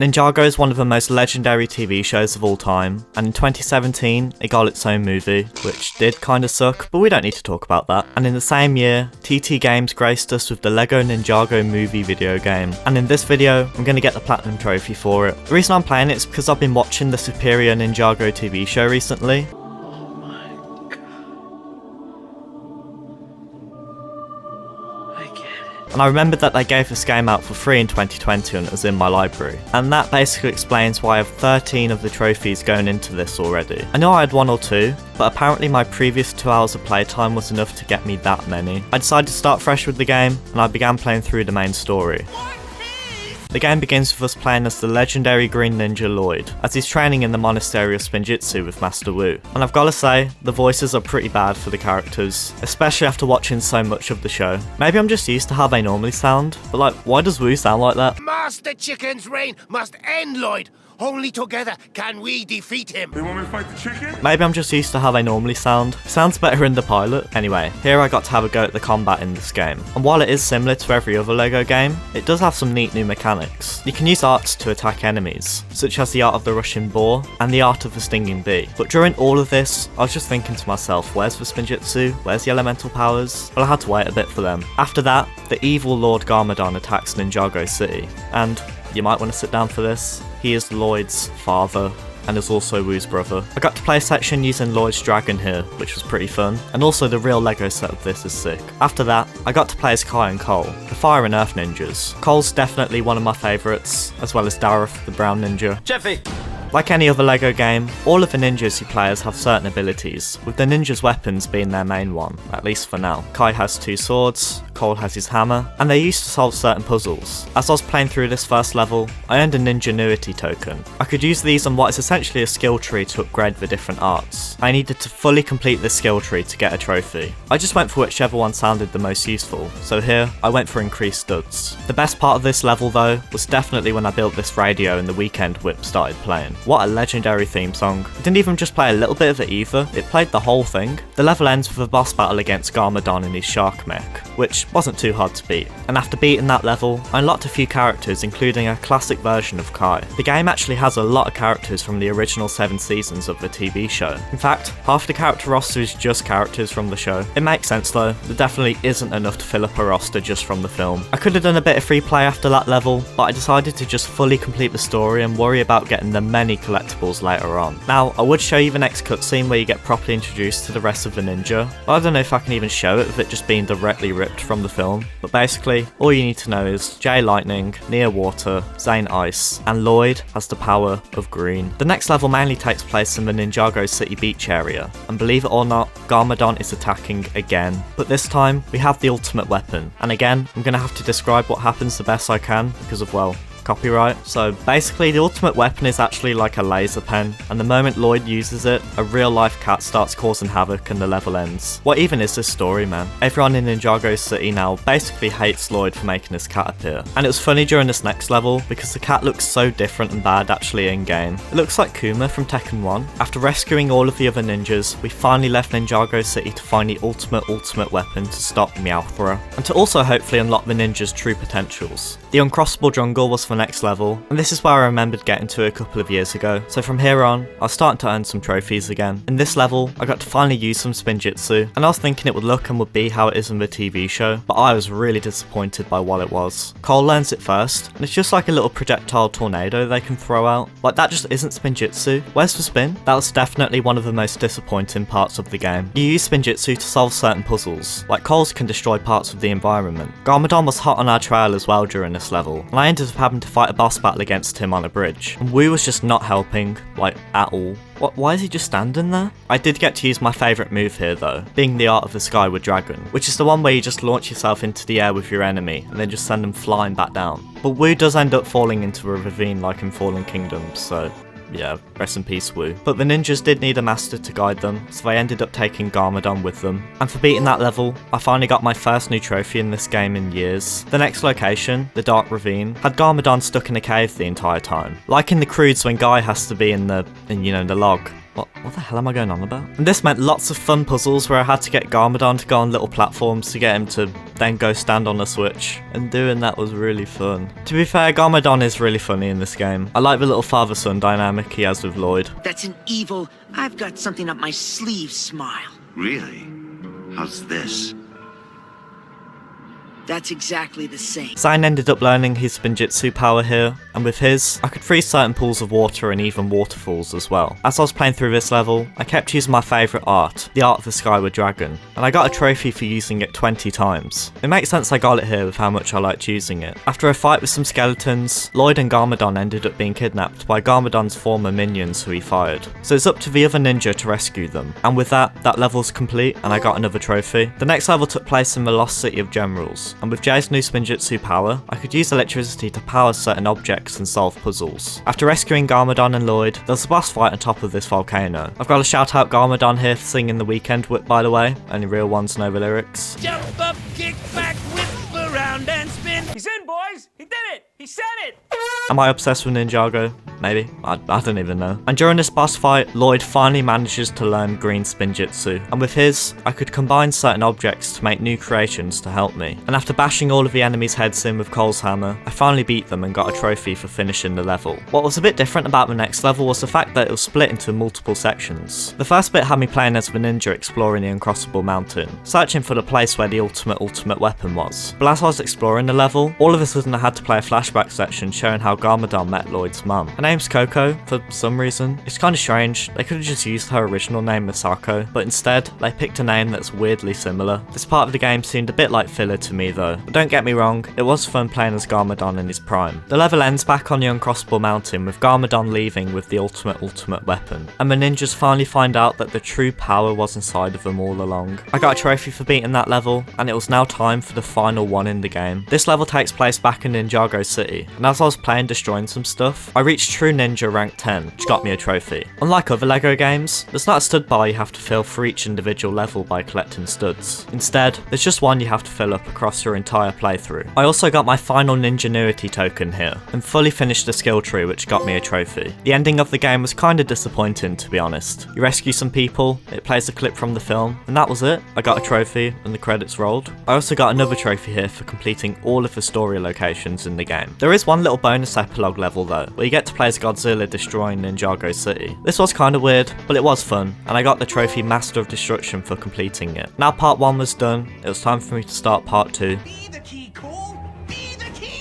Ninjago is one of the most legendary TV shows of all time, and in 2017 it got its own movie, which did kinda suck, but we don't need to talk about that. And in the same year, TT Games graced us with the LEGO Ninjago movie video game, and in this video I'm gonna get the Platinum Trophy for it. The reason I'm playing it is because I've been watching the superior Ninjago TV show recently. And I remembered that they gave this game out for free in 2020 and it was in my library. And that basically explains why I have 13 of the trophies going into this already. I know I had 1 or 2, but apparently my previous 2 hours of playtime was enough to get me that many. I decided to start fresh with the game, and I began playing through the main story. The game begins with us playing as the legendary Green Ninja Lloyd, as he's training in the monastery of Spinjitzu with Master Wu. And I've gotta say, the voices are pretty bad for the characters, especially after watching so much of the show. Maybe I'm just used to how they normally sound, but like, why does Wu sound like that? Master Chicken's reign must end, Lloyd! Only together can we defeat him! They want me to fight the chicken? Maybe I'm just used to how they normally sound. Sounds better in the pilot. Anyway, here I got to have a go at the combat in this game. And while it is similar to every other LEGO game, it does have some neat new mechanics. You can use arts to attack enemies, such as the art of the Russian boar and the art of the stinging bee. But during all of this, I was just thinking to myself, where's the Spinjitzu? Where's the elemental powers? Well, I had to wait a bit for them. After that, the evil Lord Garmadon attacks Ninjago City. And you might want to sit down for this. He is Lloyd's father, and is also Wu's brother. I got to play a section using Lloyd's dragon here, which was pretty fun, and also the real LEGO set of this is sick. After that, I got to play as Kai and Cole, the Fire and Earth ninjas. Cole's definitely one of my favourites, as well as Dareth, the brown ninja. Jeffy! Like any other LEGO game, all of the ninjas you play as have certain abilities, with the ninjas' weapons being their main one, at least for now. Kai has 2 swords, Cole has his hammer, and they're used to solve certain puzzles. As I was playing through this first level, I earned a Ninjanuity token. I could use these on what is essentially a skill tree to upgrade the different arts. I needed to fully complete this skill tree to get a trophy. I just went for whichever one sounded the most useful, so here, I went for increased studs. The best part of this level though, was definitely when I built this radio and the Weekend Whip started playing. What a legendary theme song. It didn't even just play a little bit of it either, it played the whole thing. The level ends with a boss battle against Garmadon and his shark mech, which wasn't too hard to beat. And after beating that level, I unlocked a few characters including a classic version of Kai. The game actually has a lot of characters from the original 7 seasons of the TV show. In fact, half the character roster is just characters from the show. It makes sense though, there definitely isn't enough to fill up a roster just from the film. I could have done a bit of free play after that level, but I decided to just fully complete the story and worry about getting the many collectibles later on. Now, I would show you the next cutscene where you get properly introduced to the rest of the ninja, but I don't know if I can even show it with it just being directly ripped from the film. But basically, all you need to know is Jay Lightning, Nia Water, Zane Ice, and Lloyd has the power of green. The next level mainly takes place in the Ninjago City beach area, and believe it or not, Garmadon is attacking again. But this time, we have the ultimate weapon, and again, I'm going to have to describe what happens the best I can because of, well, copyright. So basically the ultimate weapon is actually like a laser pen, and the moment Lloyd uses it, a real life cat starts causing havoc and the level ends. What even is this story, man? Everyone in Ninjago City now basically hates Lloyd for making his cat appear. And it was funny during this next level because the cat looks so different and bad actually in game. It looks like Kuma from Tekken 1. After rescuing all of the other ninjas, we finally left Ninjago City to find the ultimate weapon to stop Meowthra, and to also hopefully unlock the ninja's true potentials. The uncrossable jungle was the next level, and this is where I remembered getting to a couple of years ago, so from here on, I was starting to earn some trophies again. In this level, I got to finally use some Spinjitzu, and I was thinking it would look and would be how it is in the TV show, but I was really disappointed by what it was. Cole learns it first, and it's just like a little projectile tornado they can throw out. Like, that just isn't Spinjitzu. Where's the spin? That was definitely one of the most disappointing parts of the game. You use Spinjitzu to solve certain puzzles, like Cole's can destroy parts of the environment. Garmadon was hot on our trail as well during this level, and I ended up having to fight a boss battle against him on a bridge, and Wu was just not helping, like, at all. Why is he just standing there? I did get to use my favourite move here though, being the Art of the Skyward Dragon, which is the one where you just launch yourself into the air with your enemy and then just send them flying back down. But Wu does end up falling into a ravine like in Fallen Kingdoms, so yeah, rest in peace Wu. But the ninjas did need a master to guide them, so they ended up taking Garmadon with them. And for beating that level, I finally got my first new trophy in this game in years. The next location, the Dark Ravine, had Garmadon stuck in a cave the entire time. Like in the Crudes when Guy has to be in the log. What the hell am I going on about? And this meant lots of fun puzzles where I had to get Garmadon to go on little platforms to get him to then go stand on a switch, and doing that was really fun. To be fair, Garmadon is really funny in this game. I like the little father-son dynamic he has with Lloyd. That's an evil, I've got something up my sleeve smile. Really? How's this? That's exactly the same. Zayn ended up learning his Spinjitzu power here, and with his, I could freeze certain pools of water and even waterfalls as well. As I was playing through this level, I kept using my favourite art, the art of the Skyward Dragon, and I got a trophy for using it 20 times. It makes sense I got it here with how much I liked using it. After a fight with some skeletons, Lloyd and Garmadon ended up being kidnapped by Garmadon's former minions who he fired. So it's up to the other ninja to rescue them, and with that level's complete and I got another trophy. The next level took place in the Lost City of Generals, and with Jay's new Spinjitzu power, I could use electricity to power certain objects and solve puzzles. After rescuing Garmadon and Lloyd, there's a boss fight on top of this volcano. I've got to shout out Garmadon here for singing the Weekend Whip, by the way. Only real ones know the lyrics. Jump up, kick back, whip around and spin. He's in, boys! He did it! He said it! Am I obsessed with Ninjago? Maybe. I don't even know. And during this boss fight, Lloyd finally manages to learn Green Spinjitzu. And with his, I could combine certain objects to make new creations to help me. And after bashing all of the enemies' heads in with Cole's hammer, I finally beat them and got a trophy for finishing the level. What was a bit different about the next level was the fact that it was split into multiple sections. The first bit had me playing as the ninja exploring the uncrossable mountain, searching for the place where the ultimate weapon was. But as I was exploring the level, all of a sudden I had to play a flashback section showing how Garmadon met Lloyd's mum. Her name's Coco, for some reason. It's kinda strange, they could have just used her original name Misako, but instead, they picked a name that's weirdly similar. This part of the game seemed a bit like filler to me though, but don't get me wrong, it was fun playing as Garmadon in his prime. The level ends back on the uncrossable mountain with Garmadon leaving with the ultimate weapon, and the ninjas finally find out that the true power was inside of them all along. I got a trophy for beating that level, and it was now time for the final one in the game. This level takes place back in Ninjago City, and as I was playing destroying some stuff, I reached True Ninja rank 10, which got me a trophy. Unlike other LEGO games, there's not a stud bar you have to fill for each individual level by collecting studs. Instead, there's just one you have to fill up across your entire playthrough. I also got my final Ninjanuity token here, and fully finished the skill tree which got me a trophy. The ending of the game was kinda disappointing to be honest. You rescue some people, it plays a clip from the film, and that was it. I got a trophy, and the credits rolled. I also got another trophy here for completing all of the story locations in the game. There is one little bonus epilogue level though, where you get to play as Godzilla destroying Ninjago City. This was kinda weird, but it was fun, and I got the trophy Master of Destruction for completing it. Now part 1 was done, it was time for me to start part 2.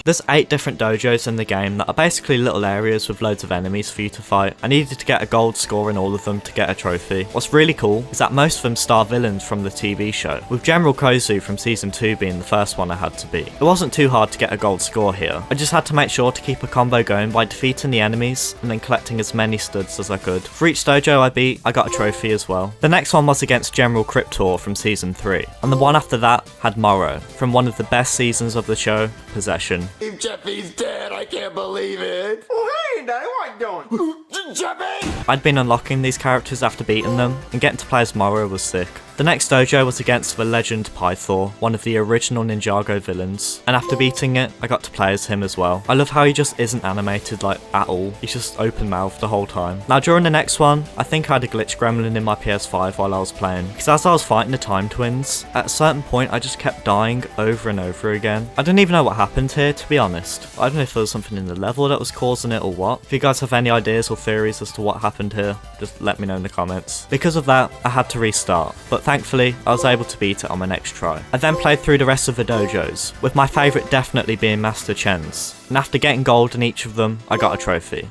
There's 8 different dojos in the game that are basically little areas with loads of enemies for you to fight. I needed to get a gold score in all of them to get a trophy. What's really cool is that most of them star villains from the TV show, with General Kozu from season 2 being the first one I had to beat. It wasn't too hard to get a gold score here. I just had to make sure to keep a combo going by defeating the enemies and then collecting as many studs as I could. For each dojo I beat, I got a trophy as well. The next one was against General Cryptor from season 3, and the one after that had Morrow from one of the best seasons of the show, Possession. If Jeffy's dead, I can't believe it. Oh, hey, Daddy, what are you doing? Jeffy! I'd been unlocking these characters after beating them, and getting to play as Morrow was sick. The next dojo was against the legend Pythor, one of the original Ninjago villains, and after beating it, I got to play as him as well. I love how he just isn't animated like at all, he's just open mouthed the whole time. Now during the next one, I think I had a glitch gremlin in my PS5 while I was playing, because as I was fighting the Time Twins, at a certain point I just kept dying over and over again. I don't even know what happened here to be honest. I don't know if there was something in the level that was causing it or what. If you guys have any ideas or theories as to what happened here, just let me know in the comments. Because of that, I had to restart, but thankfully, I was able to beat it on my next try. I then played through the rest of the dojos, with my favourite definitely being Master Chen's, and after getting gold in each of them, I got a trophy.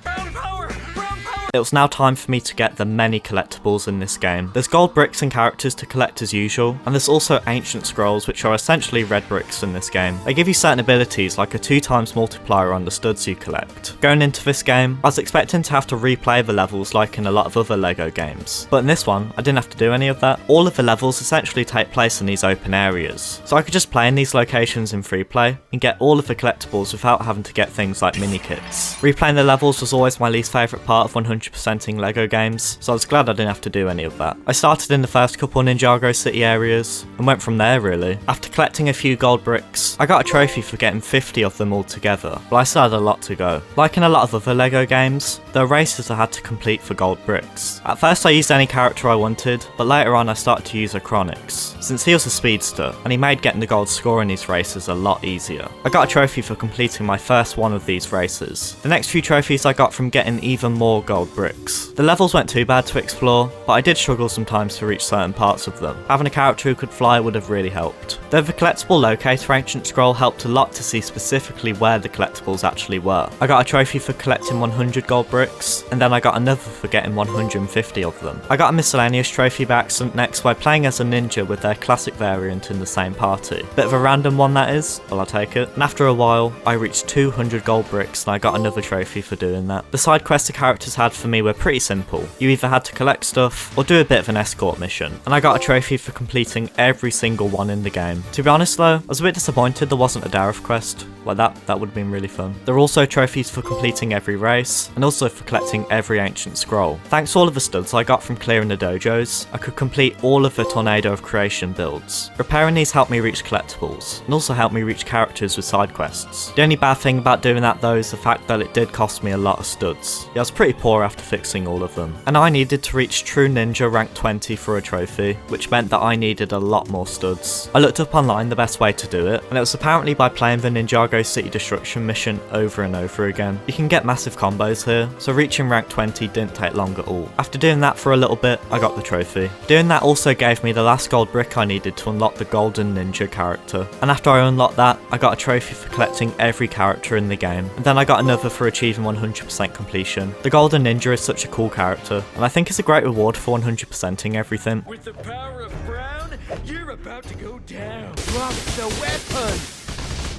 It was now time for me to get the many collectibles in this game. There's gold bricks and characters to collect as usual, and there's also ancient scrolls which are essentially red bricks in this game. They give you certain abilities like a 2x multiplier on the studs you collect. Going into this game, I was expecting to have to replay the levels like in a lot of other LEGO games, but in this one, I didn't have to do any of that. All of the levels essentially take place in these open areas, so I could just play in these locations in free play and get all of the collectibles without having to get things like mini kits. Replaying the levels was always my least favourite part of 100% 100%ing LEGO games, so I was glad I didn't have to do any of that. I started in the first couple Ninjago City areas, and went from there really. After collecting a few gold bricks, I got a trophy for getting 50 of them all together, but I still had a lot to go. Like in a lot of other LEGO games, there were races I had to complete for gold bricks. At first I used any character I wanted, but later on I started to use Achronix, since he was a speedster, and he made getting the gold score in these races a lot easier. I got a trophy for completing my first one of these races. The next few trophies I got from getting even more gold bricks. The levels weren't too bad to explore, but I did struggle sometimes to reach certain parts of them. Having a character who could fly would have really helped. Though the collectible locator ancient scroll helped a lot to see specifically where the collectibles actually were. I got a trophy for collecting 100 gold bricks, and then I got another for getting 150 of them. I got a miscellaneous trophy by accident next by playing as a ninja with their classic variant in the same party. Bit of a random one that is, well I'll take it. And after a while, I reached 200 gold bricks and I got another trophy for doing that. The side quests the characters had for me were pretty simple. You either had to collect stuff or do a bit of an escort mission, and I got a trophy for completing every single one in the game. To be honest though, I was a bit disappointed there wasn't a Dareth quest. Like that would have been really fun. There are also trophies for completing every race, and also for collecting every ancient scroll. Thanks to all of the studs I got from clearing the dojos, I could complete all of the Tornado of Creation builds. Repairing these helped me reach collectibles, and also helped me reach characters with side quests. The only bad thing about doing that though is the fact that it did cost me a lot of studs. Yeah, I was pretty poor after fixing all of them. And I needed to reach True Ninja rank 20 for a trophy, which meant that I needed a lot more studs. I looked up online the best way to do it, and it was apparently by playing the Ninjago City Destruction mission over and over again. You can get massive combos here, so reaching rank 20 didn't take long at all. After doing that for a little bit, I got the trophy. Doing that also gave me the last gold brick I needed to unlock the golden ninja character, and after I unlocked that, I got a trophy for collecting every character in the game, and then I got another for achieving 100% completion. The golden ninja is such a cool character, and I think it's a great reward for 100%ing everything. With the power of Brown, you're about to go down. Drop the weapon!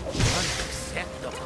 Unacceptable.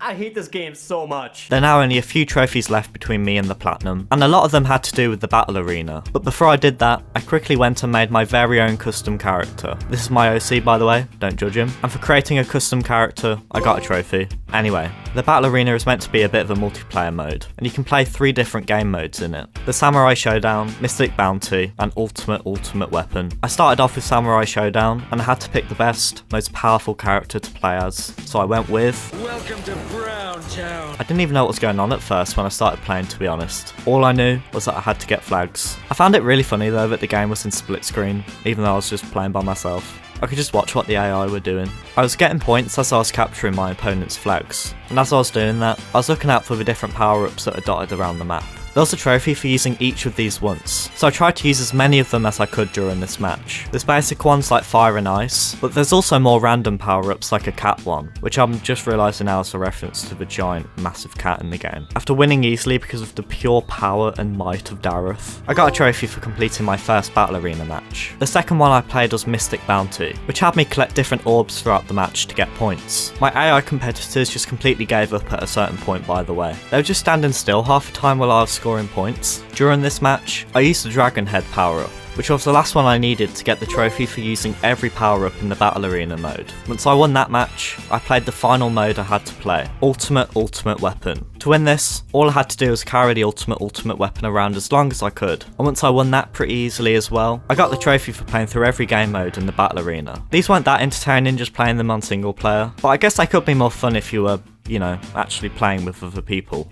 I hate this game so much. There are now only a few trophies left between me and the platinum, and a lot of them had to do with the battle arena. But before I did that, I quickly went and made my very own custom character. This is my OC by the way, don't judge him. And for creating a custom character, I got a trophy. Anyway, the battle arena is meant to be a bit of a multiplayer mode, and you can play 3 different game modes in it. The Samurai Showdown, Mystic Bounty, and Ultimate Weapon. I started off with Samurai Showdown, and I had to pick the best, most powerful character to play as, so I went with... Welcome to Brown Town. I didn't even know what was going on at first when I started playing, to be honest. All I knew was that I had to get flags. I found it really funny though that the game was in split screen, even though I was just playing by myself. I could just watch what the AI were doing. I was getting points as I was capturing my opponent's flags, and as I was doing that, I was looking out for the different power-ups that are dotted around the map. There was a trophy for using each of these once, so I tried to use as many of them as I could during this match. There's basic ones like fire and ice, but there's also more random power-ups like a cat one, which I'm just realising now is a reference to the giant massive cat in the game. After winning easily because of the pure power and might of Dareth, I got a trophy for completing my first battle arena match. The second one I played was Mystic Bounty, which had me collect different orbs throughout the match to get points. My AI competitors just completely gave up at a certain point by the way. They were just standing still half the time while I was scoring points. During this match, I used the Dragon Head power-up, which was the last one I needed to get the trophy for using every power-up in the Battle Arena mode. Once I won that match, I played the final mode I had to play, Ultimate Weapon. To win this, all I had to do was carry the Ultimate Weapon around as long as I could, and once I won that pretty easily as well, I got the trophy for playing through every game mode in the Battle Arena. These weren't that entertaining just playing them on single player, but I guess they could be more fun if you were, you know, actually playing with other people.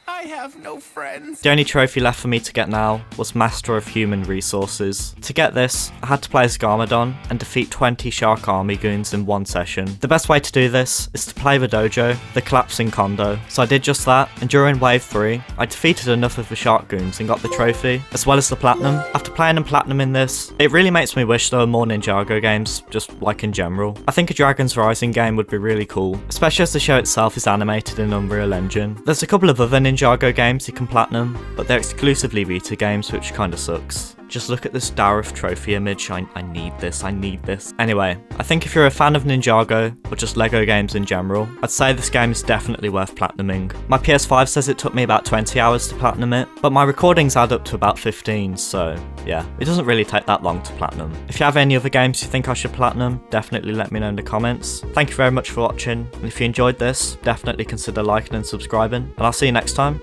I have no friends. The only trophy left for me to get now was Master of Human Resources. To get this, I had to play as Garmadon and defeat 20 Shark Army goons in one session. The best way to do this is to play the dojo, the collapsing condo, so I did just that, and during wave 3, I defeated enough of the Shark goons and got the trophy, as well as the platinum. After playing and platinum in this, it really makes me wish there were more Ninjago games, just like in general. I think a Dragon's Rising game would be really cool, especially as the show itself is animated in Unreal Engine. There's a couple of other Ninjago games you can platinum, but they're exclusively Vita games, which kinda sucks. Just look at this Dareth trophy image, I need this. Anyway, I think if you're a fan of Ninjago, or just LEGO games in general, I'd say this game is definitely worth platinuming. My PS5 says it took me about 20 hours to platinum it, but my recordings add up to about 15, so yeah, it doesn't really take that long to platinum. If you have any other games you think I should platinum, definitely let me know in the comments. Thank you very much for watching, and if you enjoyed this, definitely consider liking and subscribing, and I'll see you next time.